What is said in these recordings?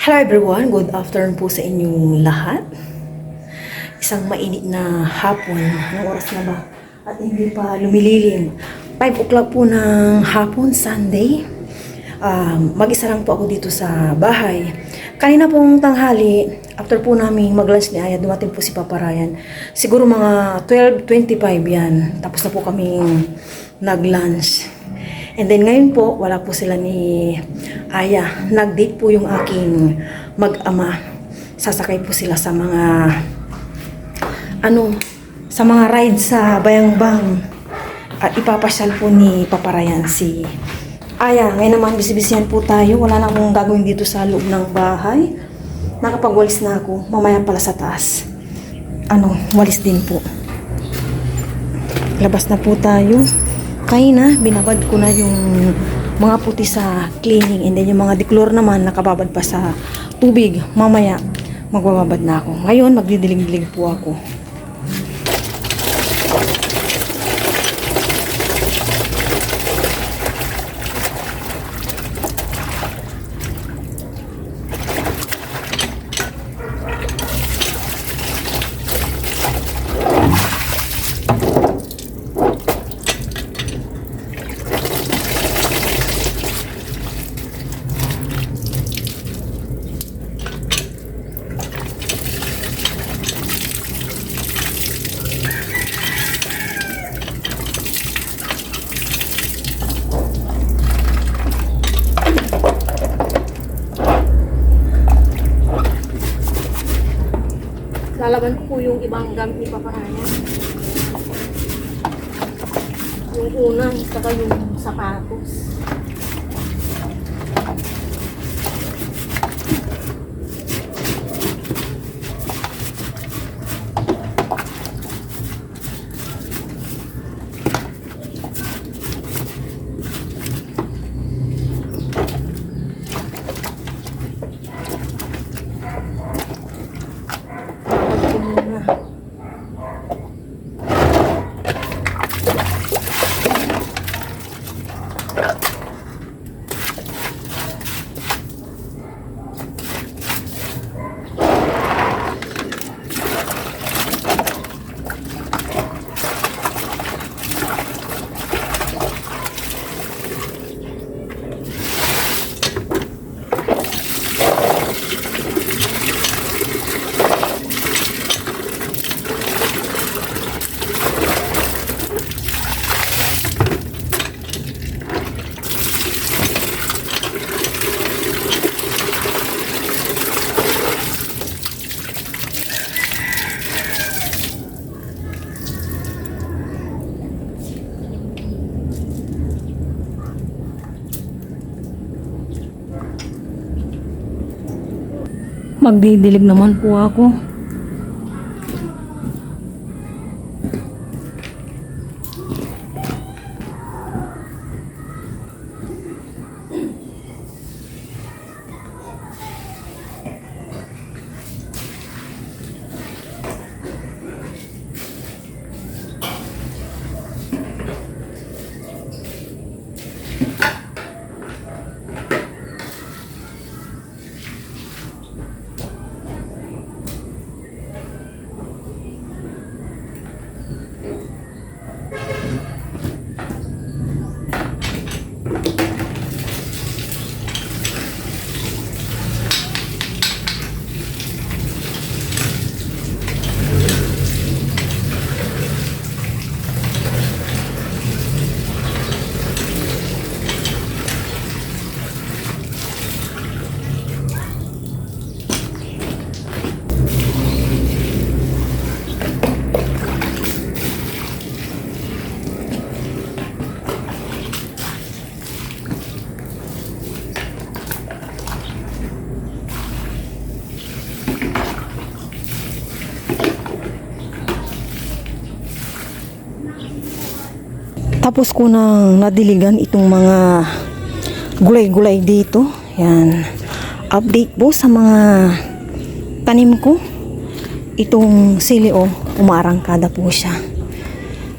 Hello everyone, good afternoon po sa inyong lahat. Isang mainit na hapon. Anong oras na ba? At hindi pa lumililim. 5 o'clock po ng hapon, Sunday. Mag-isa lang po ako dito sa bahay. Kanina pong tanghali, after po namin mag-lunch ni Aya, dumating po si Papa Ryan. Siguro mga 12:25 yan. Tapos na po kaming nag-lunch. And then ngayon po, wala po sila ni Aya. Nag-date po yung aking mag-ama. Sasakay po sila sa mga sa mga rides sa Bayambang. At ipapasyal po ni Papa Ryan si Aya. Ngayon naman bisibisihan po tayo. Wala na akong gagawin dito sa loob ng bahay. Nakapagwalis na ako. Mamaya pala sa taas. Walis din po. Labas na po tayo. Kaya binabad ko na yung mga puti sa cleaning, and then yung mga declor naman nakababad pa sa tubig. Mamaya magbababad na ako. Ngayon magdidilig-dilig po ako. Lalaban ko po yung ibang gamit ni Papa Ryan. Yung una, saka yung sapatos. Magdidilig naman po ako. Tapos ko nang nadiligan itong mga gulay-gulay dito. Yan. Update po sa mga tanim ko. Itong sili, umarangkada po siya.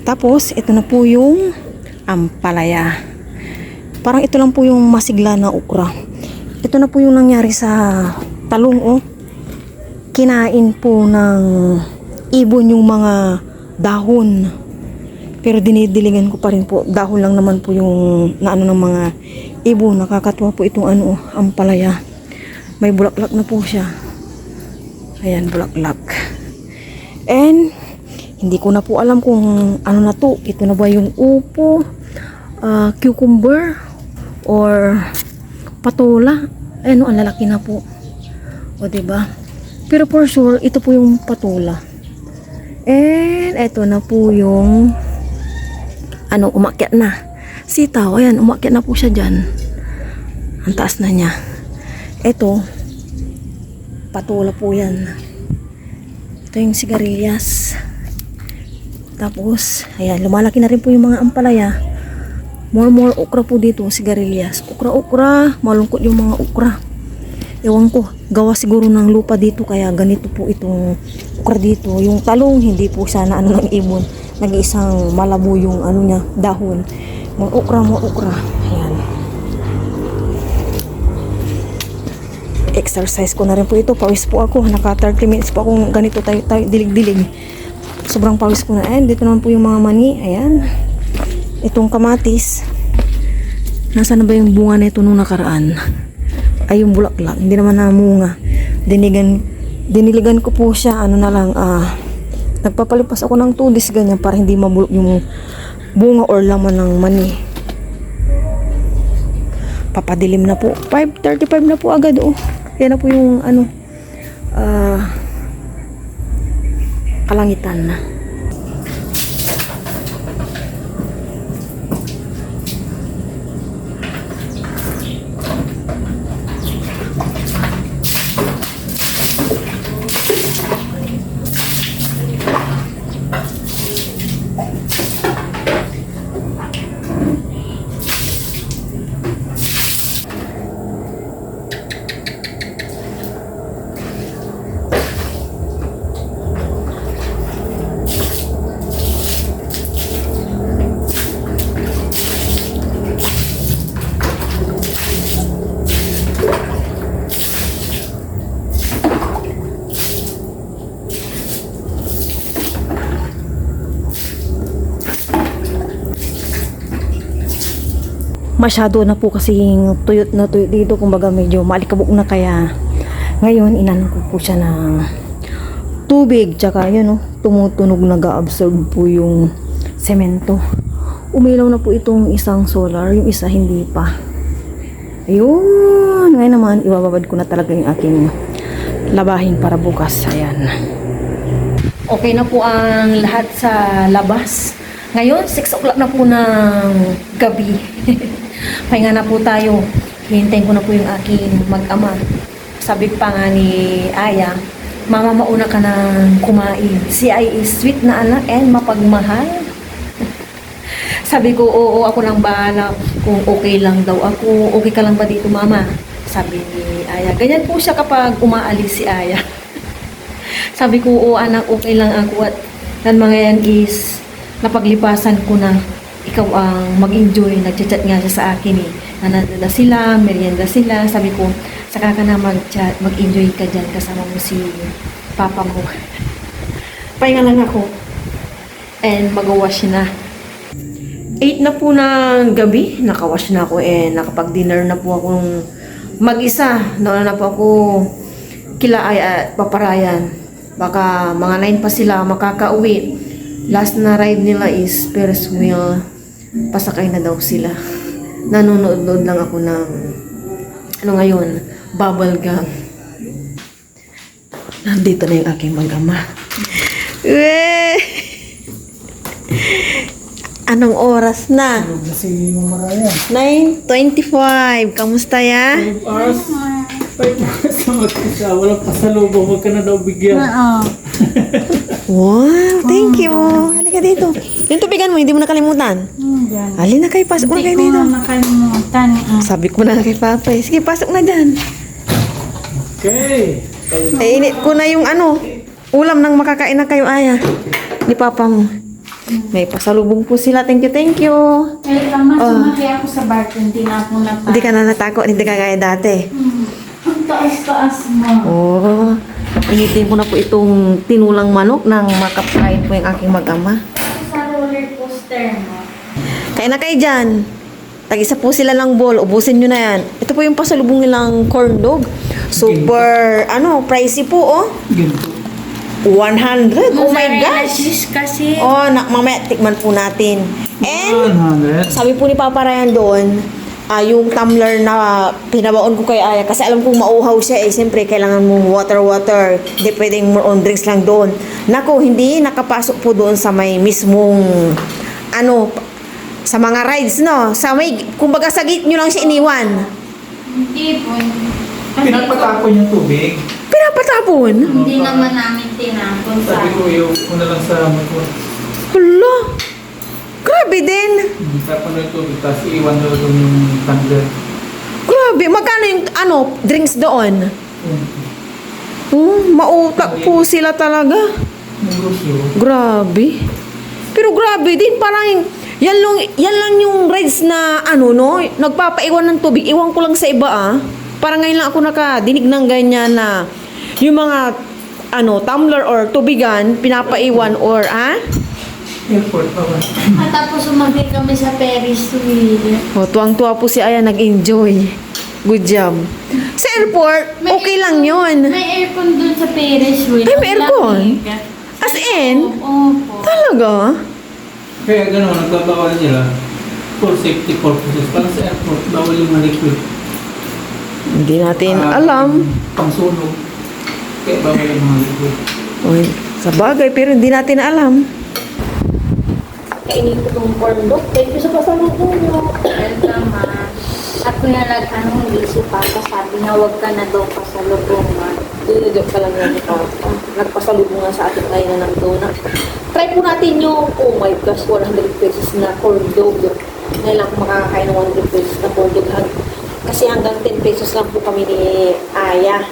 Tapos, ito na po yung ampalaya. Parang ito lang po yung masigla na okra. Ito na po yung nangyari sa talong, oh. Kinain po ng ibon yung mga dahon. Pero dinidiligan ko pa rin po. Dahon lang naman po yung naano ng mga ibon. Nakakatuwa po itong ano, ampalaya. May bulaklak na po siya. Ayan, bulaklak. And hindi ko na po alam kung ano na to. Ito na ba yung upo, cucumber, or patola. Ano, ang lalaki na po. O, diba? Pero for sure, ito po yung patola. And ito na po yung ano, umakyat na. Sitaw, ayan, umakyat na po siya dyan. Ang taas na niya. Ito, patola po yan. Ito yung sigarilyas. Tapos, ayan, lumalaki na rin po yung mga ampalaya. More okra po dito, sigarilyas. Okra, malungkot yung mga okra. Ewan ko, gawa siguro ng lupa dito, kaya ganito po itong okra dito. Yung talong, hindi po sana ano ng ibon. Nag-iisang malabo yung ano niya, dahon. More okra. Ayan. Exercise ko na rin po ito. Pawis po ako. Naka 30 minutes po akong ganito tayo dilig-dilig. Sobrang pawis ko na. Ayan, dito naman po yung mga mani. Ayan. Itong kamatis. Nasaan na ba yung bunga na ito nung nakaraan? Ay, yung bulaklak. Hindi naman namunga. Diniligan ko po siya. Ano na lang, nagpapalipas ako ng 2 days ganyan para hindi mabulok yung bunga or laman ng mani. Papadilim na po. 5:35 na po agad, oh. Yan na po yung ano, kalangitan na. Masyado na po kasing tuyot na tuyot dito, kumbaga medyo maalikabok na, kaya ngayon inano ko po siya ng tubig, tsaka yun, tumutunog, nag-absorb po yung semento. Umilaw na po itong isang solar, yung isa hindi pa. Ayun, ngayon naman ibababad ko na talaga yung aking labahin para bukas. Ayan, okay na po ang lahat sa labas. Ngayon 6 o'clock na po ng gabi. Pahinga na po tayo. Hihintayin ko na po yung aking mag-ama. Sabi pa nga ni Aya, mama, mauna ka nang kumain. Si Ay is sweet na anak and mapagmahal. Sabi ko, oo, ako nang bahala kung okay lang daw ako. Okay ka lang ba dito, mama? Sabi ni Aya. Ganyan po siya kapag umaalis si Aya. Sabi ko, oo anak, okay lang ako. At nan mga yan is napaglipasan ko na ikaw ang mag-enjoy. Nag-chat nga siya sa akin eh. Nanadala sila, merienda sila. Sabi ko, saka ka na mag-chat, mag-enjoy ka dyan kasama mo si papa mo. Pahinga lang ako. And mag-wash na. 8 na po ng gabi, nakawash na ako and nakapag-dinner na po akong mag-isa. Nauna na po ako kila Ay at paparayan. Baka mga 9 pa sila makakauwi. Last na ride nila is Ferris wheel. Pasakay na daw sila. Nanonood lang ako ng ano ngayon, bubble gum. Nandito na yung aking mag-ama. Anong oras na? Si Mama Raya. 9:25. Kamusta ya? 5 hours. 5 hours na mag-isa. Walang pasalubong. Huwag ka na daw bigyan. Wow, thank you. Halika dito. Yung tubigan mo, hindi mo nakalimutan. Halina kayo, pasok na kayo dito. Hindi ko nakalimutan. Sabi ko na kay Papa. Sige, pasok na dyan. Okay. Init ko na yung ano, ulam nang makakain na kayo, Aya. Ni Papa mo. May pasalubong po sila. Thank you, thank you. Kaya tama, sumaki ako sa barko. Hindi na ako natakot. Hindi ka na natakot, hindi ka gaya dati. taas-taas mo. Oh, initin ko na po itong tinulang manok nang makapain po yung aking mag-ama. Sa roller coaster mo. Kaya na kayo dyan. Tag-isa po sila lang bowl. Ubusin nyo na yan. Ito po yung pasalubong nilang corn dog. Super, pricey po, oh. Ganito. 100. Oh my gosh. Cheese kasi. Oh, mamaya tikman po natin. And, 100. sabi po ni Papa Ryan doon, yung tumbler na pinabaon ko kay Aya, kasi alam kong mauhaw siya eh, siyempre kailangan mo water. Hindi pwedeng more on drinks lang doon. Nako, hindi nakapasok po doon sa may mismong, sa mga rides, no? Sa may, kumbaga sa gate nyo lang siya iniwan. Hindi po. Pinapatapon yung tubig. Pinapatapon. Hindi naman namin tinapon sa... Sabi ko yung una lang sa motor. Hala. Grabe din. Tapon yung tubig, tapos iiwan na doon yung tumbler. Grabe. Magkano yung, drinks doon? Mautak po sila talaga. Yung grosyo. Grabe. Pero grabe din, parang yan lang yung rides na nagpapaiwan ng tubig. Iwan ko lang sa iba Parang ngayon lang ako nakadinig ng ganyan na yung mga tumbler or tubigan pinapaiwan or Airport pa ba? At tapos umagay kami sa Ferris wheel. tuwang-tuwa po si Aya nag-enjoy. Good job. Sa airport, okay lang yun. May aircon dun sa Ferris wheel. Ay, may Ang aircon? lamig. As in? Opo. Talaga? Kaya gano'n, nagbabawal nila for safety purposes. Para sa airport, bawal yung mga liquid. Hindi natin alam. Pangsunog. Kaya bawal yung mga liquid. Oy, sa bagay, pero hindi natin alam. Kainin ko itong corn dog. Thank you sa pasalubong nyo. Welcome, ma. At kuya hindi si Papa sabi na huwag ka na daw pasalubong, ma. Dinidok ka lang yan ni Papa. Nagpasalubong nga sa atin ngayon na ng donut. Try po natin yung, oh my gosh, 100 pesos na corn dog. Ngayon lang ako makakakain ng 100 pesos na corn dog. Kasi hanggang 10 pesos lang po kami ni Aya.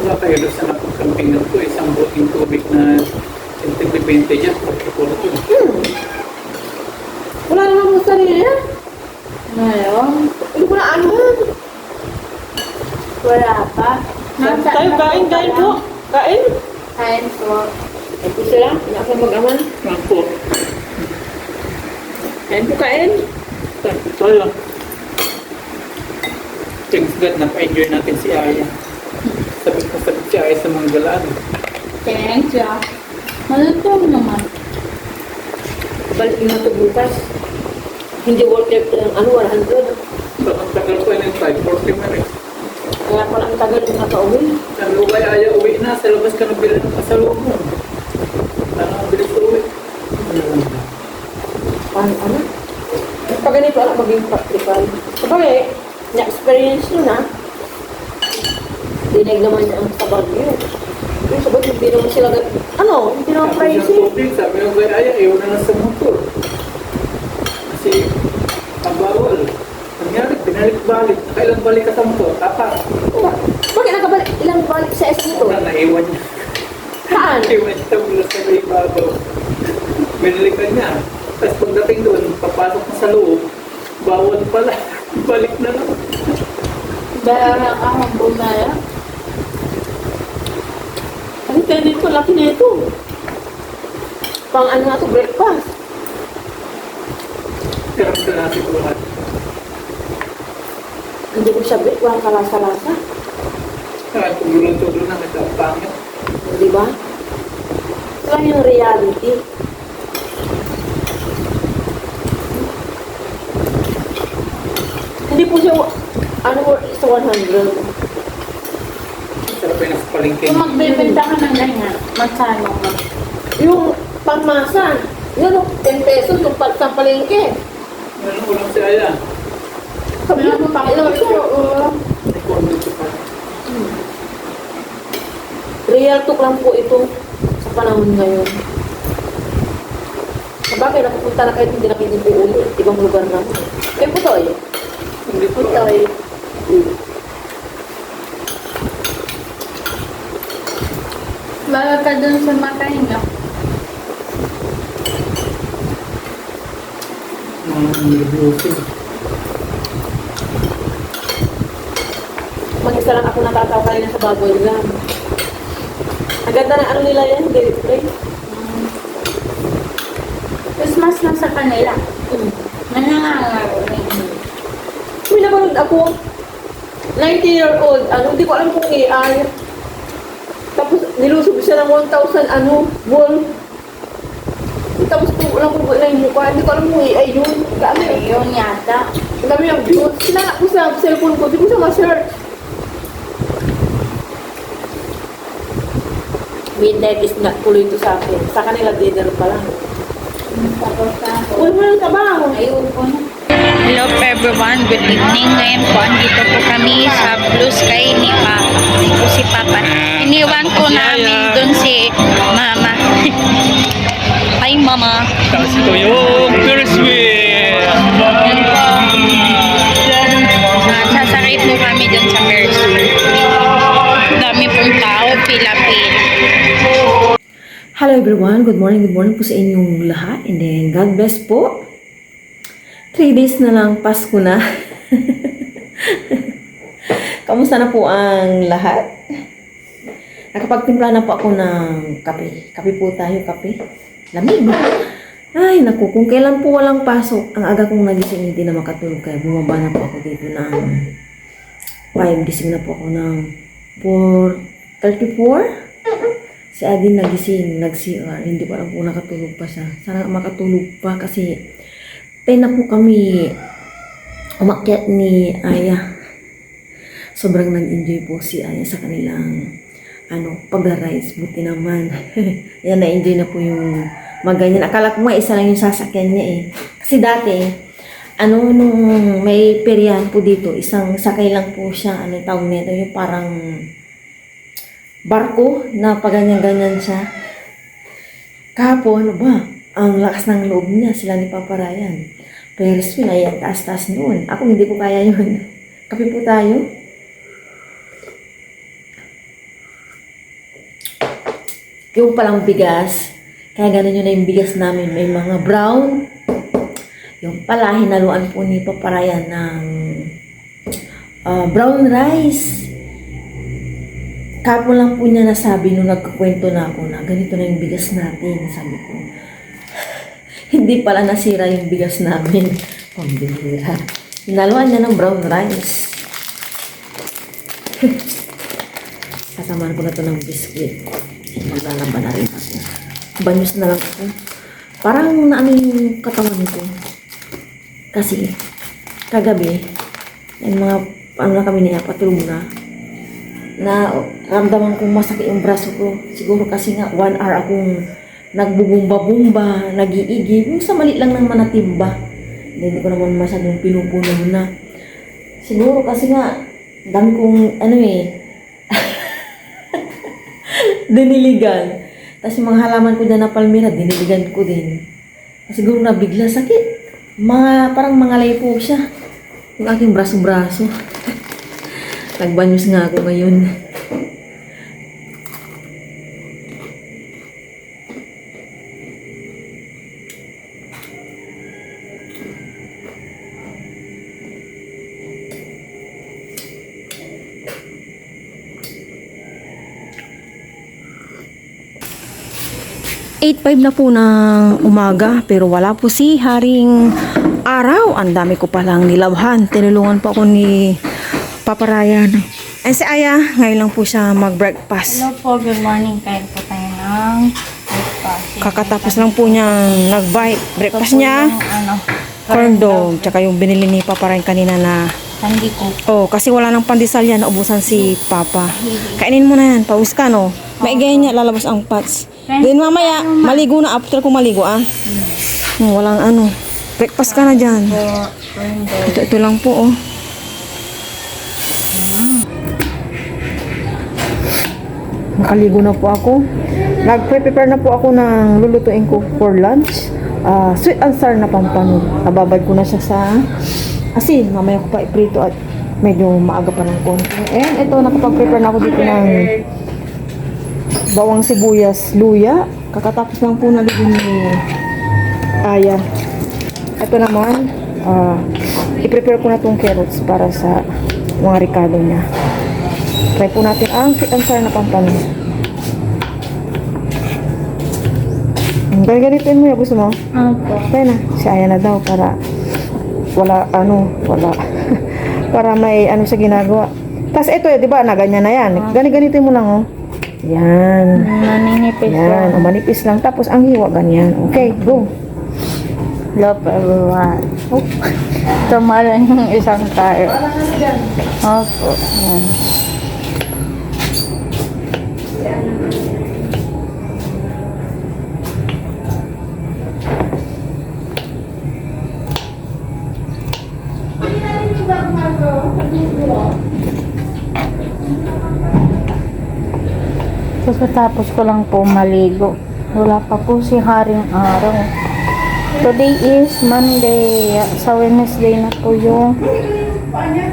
Wala kayo doon sa napagkampingan ko, isang buting tubig na 20 dyan, 40. Wala naman mo sarili yan. Ngayon, Hindi ko na anuhan. wala pa. Kain po. Kain. Kain po. Kain po sila. Hindi ako mag-aman. Mangko. Kain po kain. Ito lang. Thanks God, napa-enjoy natin si Aya. Sabit si Aya sa mga galaan. Thanks, ya. Malutong naman. Balik yung nato bukas. Hindi worth it ng 100. So, ang tagal ko ng 40 minutes. Kaya pala ang tagal yung nakauwi. Sabi ko kay Aya, uwi na. Sa labas ka nabila ng pasalubong. Ang bilis ko uwi. Ano? Pag ganito, maging practical. Sabagay, na-experience nyo na. Dinag naman niya ang sabag yun. Yung sabag, hindi naman sila, hindi naman Sabi ng pricey. tubig, sabi ko kay Aya, iwan na lang sa motor. Kasi, ang bawal. Nangyari, binalik-balik. Nakailang balik ka sa motor, tapak. Bakit nakabalik ilang balik sa S nito? Una, naiwan niya. Saan? Naiwan niya mula sa may babaw. Binalikan niya. Tapos pagdating doon, papasok na sa loob, bawal pala. Balik na lang. Dahil ang bumaya. Ang tenit ko, laki na ito. Pang nga to, breakfast. Pero sa natin ko lahat. Hindi ko siya break, walang kalasa-lasa. Kaya kung lulo-tulo na, nagkapangit. Di ba? Ito lang yung reality. Hindi po siya, sa 100. Sarap yung nasa palengke. Kung magbibenta ka ng ganyan, magkano ka? Yung pangmasa, yun, 10 pesos yung sa palengke. Ano ulam si Aya? Sabi ko, ilang siya. May corner ko pa. Real talk lang po ito sa panahon ngayon. Sabagay, napupunta na kayo, hindi na kayo din po uli. Ibang lugar na. Kayo po to eh. Hindi po. Putoy. Bago ka dun sa makahinga. Mga nervyoso. isa lang ako natataw kanina sa bubble gum. Ang ganda ng ano nila yan, display. Christmas lang sa kanila. Nanangangaro na yun. May napanood ako, 19-year-old, hindi ko alam kung AI. Tapos nilusob siya ng 1,000 wall. Tapos kung alam ko na yung mukha, hindi ko alam kung AI yun. Kami, Ayun yata. kami yung views. Sinala ko sa cellphone ko, di ko siya ma-search. Midnight is not tuloy ito sa akin. Sa kanila, dinner pa lang. Tapos ako. Uy, walang tabaho. Ayun ko na. Hello everyone, good evening. Ngayon po, andito po kami sa Blue Sky ni Papa. Po si Papa. Iniwan ko namin dun si Mama. Hi Mama. Tapos ito yung Ferris wheel. Yan po. Sasakay po kami dun sa Ferris wheel. Dami pong tao, pila-pila. Hello everyone, good morning po sa inyong lahat. And then, God bless po. 3 days na lang, Pasko na. Kamusta na po ang lahat? Nakapagtimpla na po ako ng kape. Kape po tayo, kape. Lamig. Ay, naku, kung kailan po walang pasok, ang aga kong nagising, hindi na makatulog. Kaya bumaba na po ako dito ng 5. Gising na po ako ng 4:34. Si Adin nagising, nag-CR. Hindi ko alam kung nakatulog pa siya. Sana makatulog pa kasi 10 na po kami umakyat ni Aya. Sobrang nag-enjoy po si Aya sa kanilang pag-rise. Buti naman. Yan, na-enjoy na po yung maganyan. Akala ko nga isa lang yung sasakyan niya eh. Kasi dati, nung may peryahan po dito, isang sakay lang po siya. Ano tawag nito? Yung parang barko na paganyan-ganyan siya. Kahapon, ang lakas ng loob niya, sila ni Papa Ryan. Pero yun, ay taas-taas noon. Ako hindi ko kaya yun. Kape po tayo. Yung palang bigas, kaya ganun yun na yung bigas namin. May mga brown. Yung pala, hinaluan po ni Papa Ryan ng brown rice. Kapon lang po niya nasabi nung nagkukwento na ako na ganito na yung bigas natin. Sabi ko, hindi pala nasira yung bigas namin. Pambihira. Hinaluan niya ng brown rice. Kasamahan ko na to ng biscuit. Maglalaban na rin ako. Banyos na lang ako. Parang naano yung katawan ko. Kasi, kagabi, yung mga, na kami niya, patulog na ramdaman kong masakit yung braso ko. Siguro kasi nga 1 hour akong nagbubumba-bumba, nag-iigib. Yung sa mali lang ng manatimba. Hindi ko naman masyadong pinupuno na. Siguro kasi nga, dami kong, diniligan. Tapos yung mga halaman ko dyan na palmira, diniligan ko din. Siguro na bigla sakit. Parang mangalay po siya. Yung aking braso-braso. Nagbanyos nga ako ngayon. Eight 5 na po ng umaga pero wala po si Haring Araw. Ang dami ko palang nilabhan. Tinulungan po ako ni Papa Ryan. And si Aya, ngayon lang po siya mag-breakfast. Hello po, good morning. Kain po tayo ng breakfast. Kakatapos lang po niyang nag-bite. Breakfast niya, corn dog. Tsaka yung binili ni Papa Ryan kanina na Hindi ko. oh, kasi wala nang pandesal yan, naubusan si Papa. Kainin mo na yan, paus ka no. Maigayin niya, lalabas ang pots. Then mamaya, maligo na after ko maligo walang breakfast ka na dyan. Ito lang po oh. Nakaligo na po ako. Nag-prepare na po ako ng lulutuin ko for lunch. Sweet and sour na pampano. Nababad ko na siya sa asin. Mamaya ko pa iprito at medyo maaga pa ng konti. And ito, nakapag-prepare na ako dito ng bawang sibuyas, luya. Kakatapos lang po naligo ni Aya. Ito naman, i-prepare ko na tong carrots para sa mga ricado niya. Try po natin ang sweet and sour na pampano. Ganito mo, gusto mo? Opo. Kaya na, si Aya na daw para wala. Para may sa ginagawa. Tapos ito, di ba, na ganyan na yan. Ganito mo lang, oh. Yan. Maninipis Yan, lang. manipis lang. Tapos ang hiwa, ganyan. Okay, go. Love everyone. Oh. Tumalan yung isang tayo. Opo. Yan. Pagkatapos ko lang po maligo. Wala pa po si Haring Araw. Today is Monday. Sa Wednesday na po yung...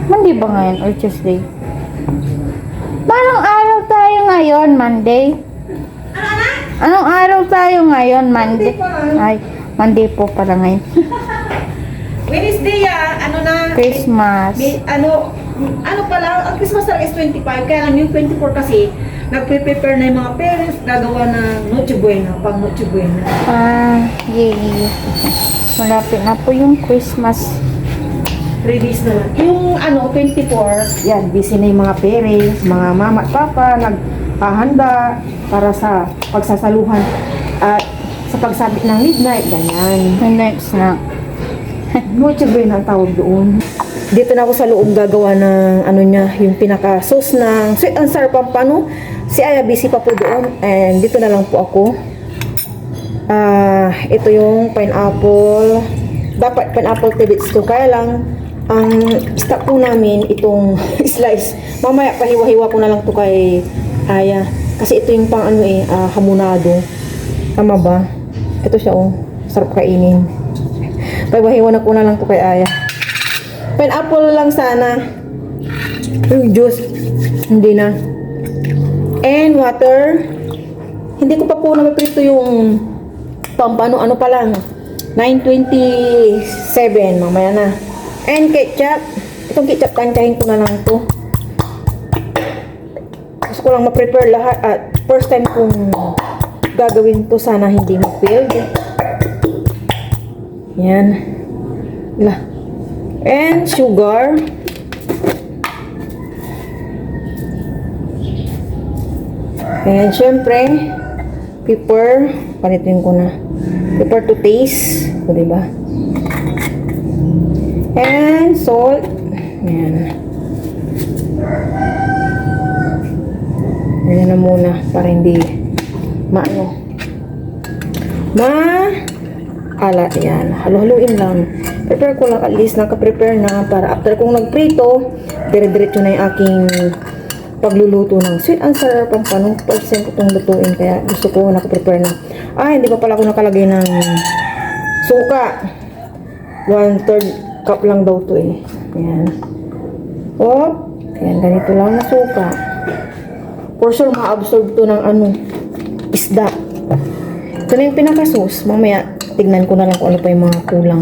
Monday ba ngayon or Tuesday? Anong araw tayo ngayon? Monday? Anong araw tayo ngayon? Monday? Ay, Monday po pala ngayon. Wednesday, na? Christmas. Ano pala, ang Christmas talaga is 25, kaya lang yung 24 kasi, nagpe-prepare na yung mga parents, gagawa ng Noche Buena, pang Noche Buena. Yay. Malapit na po yung Christmas. 3 days na lang. Yung 24, yan, busy na yung mga parents, mga mama at papa, naghahanda para sa pagsasaluhan at sa pagsabit ng midnight, ganyan. The next na. Noche Buena ang tawag doon. Dito na ako sa loob gagawa ng yung pinaka-sauce ng sweet and sour pampano. Si Aya busy pa po doon and dito na lang po ako. Ito yung pineapple. Dapat pineapple tidbits to. Kaya lang, ang stock po namin itong slice. Mamaya pahiwa-hiwa ko na lang to kay Aya. Kasi ito yung pang hamonado. Tama ba? Ito siya sarap kainin. Pahiwa-hiwa na ko na lang to kay Aya. Pineapple lang sana. Yung juice, hindi na. And water. Hindi ko pa po napiprito yung pampano. Ano pa lang. 9:27. Mamaya na. And ketchup. Itong ketchup, tansyahin ko na lang to. Gusto ko lang ma-prepare lahat. At first time kong gagawin to. Sana hindi ma-failed. Yan. Lah. And sugar. And syempre, pepper. Palitin ko na. Pepper to taste. O, diba? And salt. Ayan. Ayan na muna para hindi alat. Yan. Halo-haluin lang. Prepare ko lang, at least naka-prepare na para after kong nagprito, dire-diretso na yung aking pagluluto ng sweet and sour pampano. Percent ko itong lutuin, kaya gusto ko naka-prepare na. Hindi pa pala ako nakalagay ng suka. 1/3 cup lang daw to eh. Ayan. Ayan, ganito lang na suka. For sure, ma-absorb to ng isda. Ito na yung pinaka-sauce. Mamaya, tignan ko na lang kung ano pa yung mga kulang.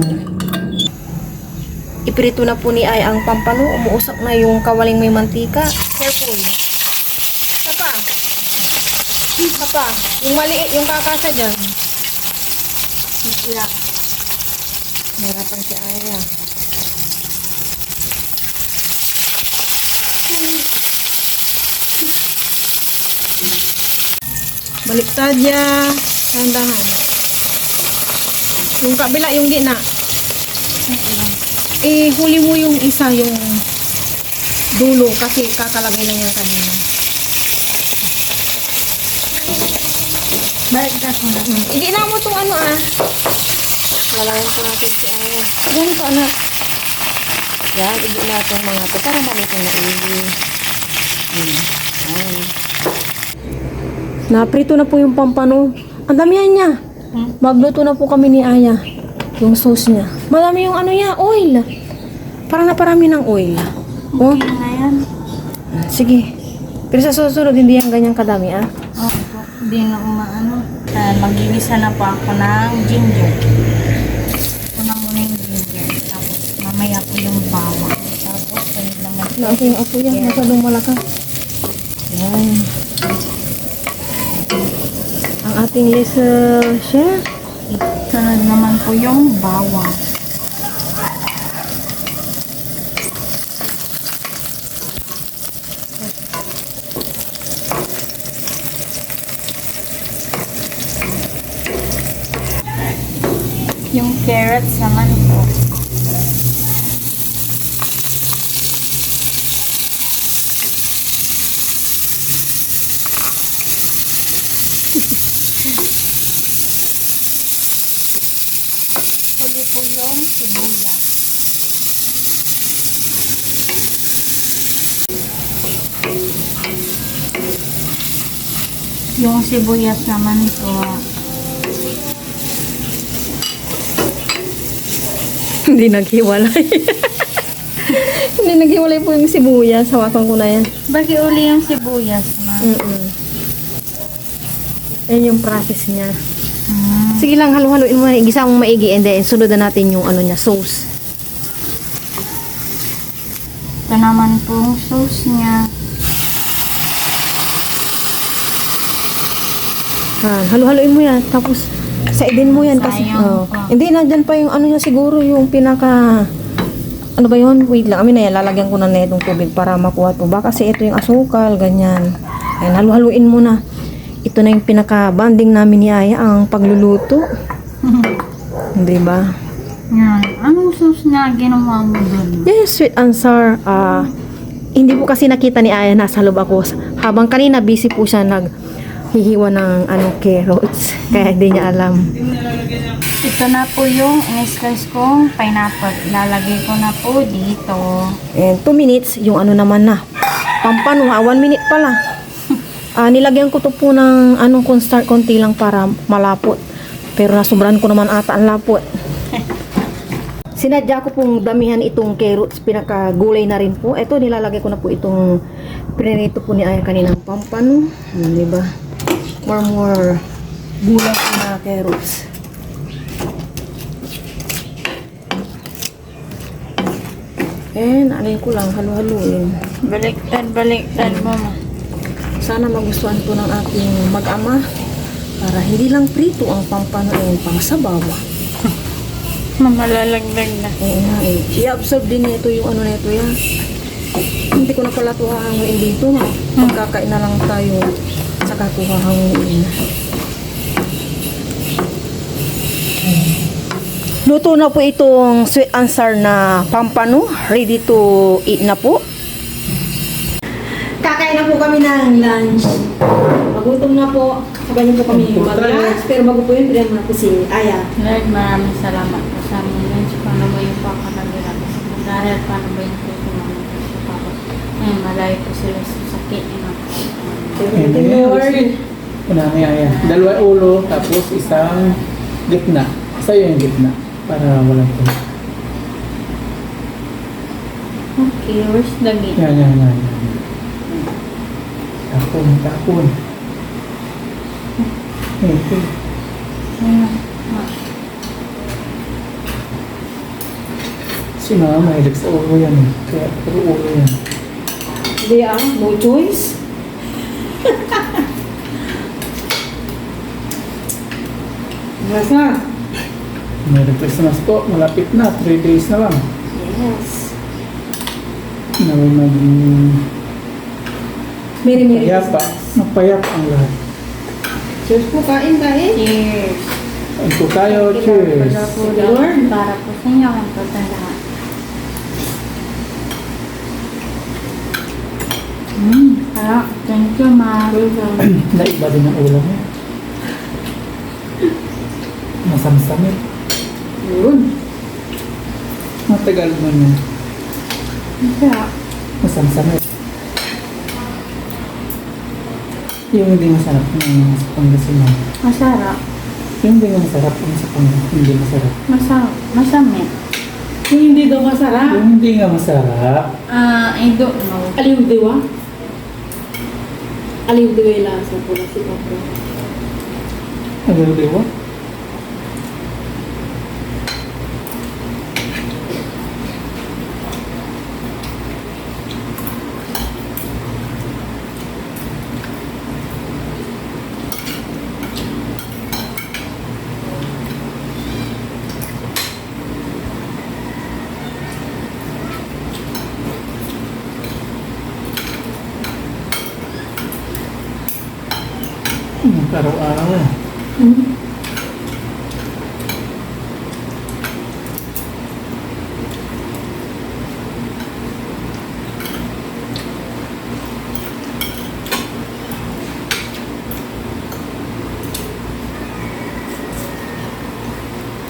Iprito na po ni Ay ang pampano. Umuusok na yung kawaling may mantika. Careful. Papa. Yung maliit, yung kakasa dyan. Mahirapan si Aya. Baliktad niya. Dahan-dahan. Yung kabila, yung di na. Huli mo yung isa, yung dulo. Kasi kakalagay na niya kanina. Baliktad ko na. Hindi na mo itong Lalayan po natin si Aya. Ganito, anak. Yan, hindi na itong mga ito para malitong na Naprito na po yung pampano. Ang damihan niya. Magluto na po kami ni Aya. Yung sauce niya. Madami yung oil. Parang naparami ng oil. Okay na yan. Sige. Pero sa susunod, hindi yan ganyang kadami, Opo. Hindi na umaano. Mag-iwisa na po ako ng ginger. Una muna yung ginger. Tapos mamaya po yung bawang. Tapos sunod lang natin. Naku yung apo yan. Masyadong malakas. Yan. Ang ating little chef. Sunod naman po yung bawang. Yung carrots naman po. Huli po yung sibuyas. Yung sibuyas naman po. Hindi naghiwalay. Hindi naghiwalay po yung sibuyas. Hawakan ko na yan. Bakit uli yung sibuyas, ma? Ayan yung process niya. Ah. Sige lang, halo-haloin mo na. Igisa mong maigi and then sunod na natin yung ano niya, sauce. Ito naman po yung sauce niya. Halo-haloin mo yan. Tapos, saidin mo yan kasi. Sayang pa. Hindi, nandyan pa yung ano niya siguro, yung pinaka... Ano ba yun? Wait lang. Amin na yan. Lalagyan ko na itong tubig para makuha to. Baka kasi ito yung asukal, ganyan. Ayan, halo-haloin mo na. Ito na yung pinaka-banding namin ni Aya, ang pagluluto. Hindi ba? Yan. Anong sauce na ginawa mo doon? Yes, sweet and sour. Hindi po kasi nakita ni Aya, nasa loob ako. Habang kanina busy po siya naghihiwa ng carrots. Kaya hindi niya alam. Ito na po yung in-slice kong pineapple. Ilalagay ko na po dito. And 2 minutes, yung ano naman na. Pampano ha, 1 minute pala. Nilagyan ko to po ng cornstarch konti lang para malapot. Pero nasobran ko naman ata ang lapot. Sinadya ko pong damihan itong carrots, pinakagulay na rin po. Ito, nilalagay ko na po itong pinirito po ni Aya kaninang pampano. Diba? More gulay po na carrots. And, alin ko lang, halo-haloin. Baliktad mo. Sana magustuhan po ng ating mag-ama para hindi lang prito ang pampano ay pang sabaw. Mamalalagdag na. Oo nga eh. I-absorb din nito yung ano nito yan. Hindi ko na pala ito hahanguin dito. Magkakain na lang tayo saka ito hahanguin. Luto na po itong sweet and sour na pampano. Ready to eat na po. Kakain na po kami ng lunch. Magutom na po. Sabay niyo po kami mag-lunch. Pero bago po yun, pinag na po si Aya. Lord, maraming salamat po sa aming lunch. Paano ba yung pakalagyan sa po? Dahil paano ba yung puso namin po sa papa? Ngayon, malayo po sila sa sakit. Thank you, Lord. Una ni Aya. 2 ulo, tapos isang gitna. Sa'yo yung gitna. Para walang po. Okay, where's the meat? Yan. Tapon. Okay. Si mama, mahilig sa ulo yan. Kaya puro ulo yan. Hindi no choice. Masa? Merry Christmas po. Malapit na. 3 days na lang. Yes. Naway maging Meri payapa. Magpayapa ang lahat. Cheers po, kain. Cheers! Kain po tayo. Cheers. Lord, para po sa inyo ang pagdala. Thank you, ma. Naiba din ang ulo mo. Masamsamit. Yun. Matagal mo niya. Masamsamit. Yung hindi masarap yung sa Pangasinan. Masarap. Yung hindi masarap yung sa Pangasinan. Hindi masarap. Masamit. Kung hindi daw masarap. Yung hindi nga masarap. I don't know. Aliw diwa? Aliw diwa yung lasa po na si Papa. Ano di ba? Araw-araw eh.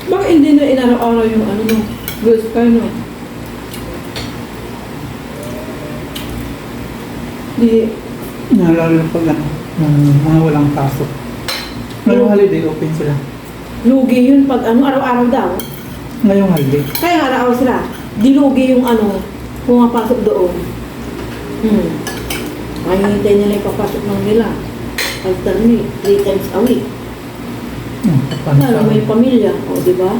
Bakit hindi na inaraw-araw yung ano mo? Blue sky no? Di, Nalalo pag ano, mga walang pasok. Ngayong holiday, open sila. lugi yun pag ano, araw-araw daw. Ngayong holiday. Kaya araw sila. Di lugi yung ano, pumapasok doon. Ay, hintay nila ipapasok ng nila. Alternate, 3 times a week. Lalo may pamilya, o di ba?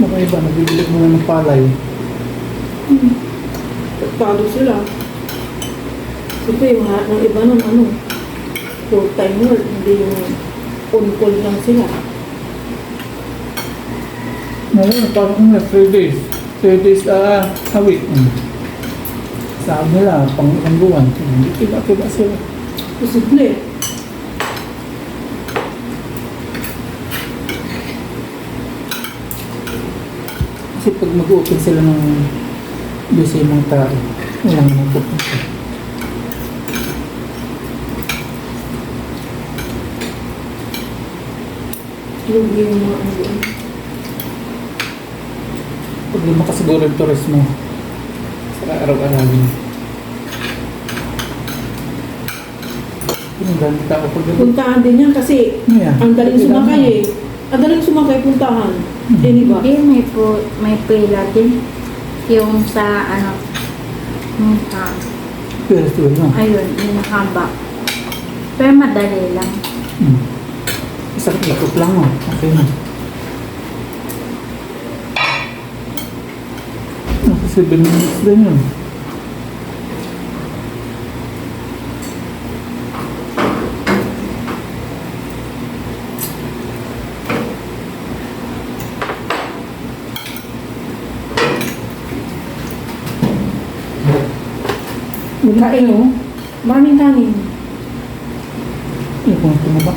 Mga iba, nabibilig mo na ng palay. Talo sila. Siyempre, yung iba nun, ano, full-time work, hindi yung on-call lang sila. Ngayon, parang 3 days. 3 days a week. Sabi nila, pang isang buwan. Hindi kiba-kiba sila. Posible. Kasi pag mag-open sila ng desemang tao, walang magpupunta. Lugi yung mga ano doon. Pag di makasiguro yung turismo sa araw-arawin. Ang dami tao pag gabi. Puntahan din yan kasi Yeah. ang daling sumakay eh. Ang daling sumakay, puntahan. Eh, di ba? Hindi, may pila din. Yung sa, ano, yung sa, Festival, no? ayun, yung nakaba. Pero madali lang. Isang ikot lang, no? Okay na. Nasa 7 minutes din yun. Kain mo. Maraming kanin. Yung kung tumaba.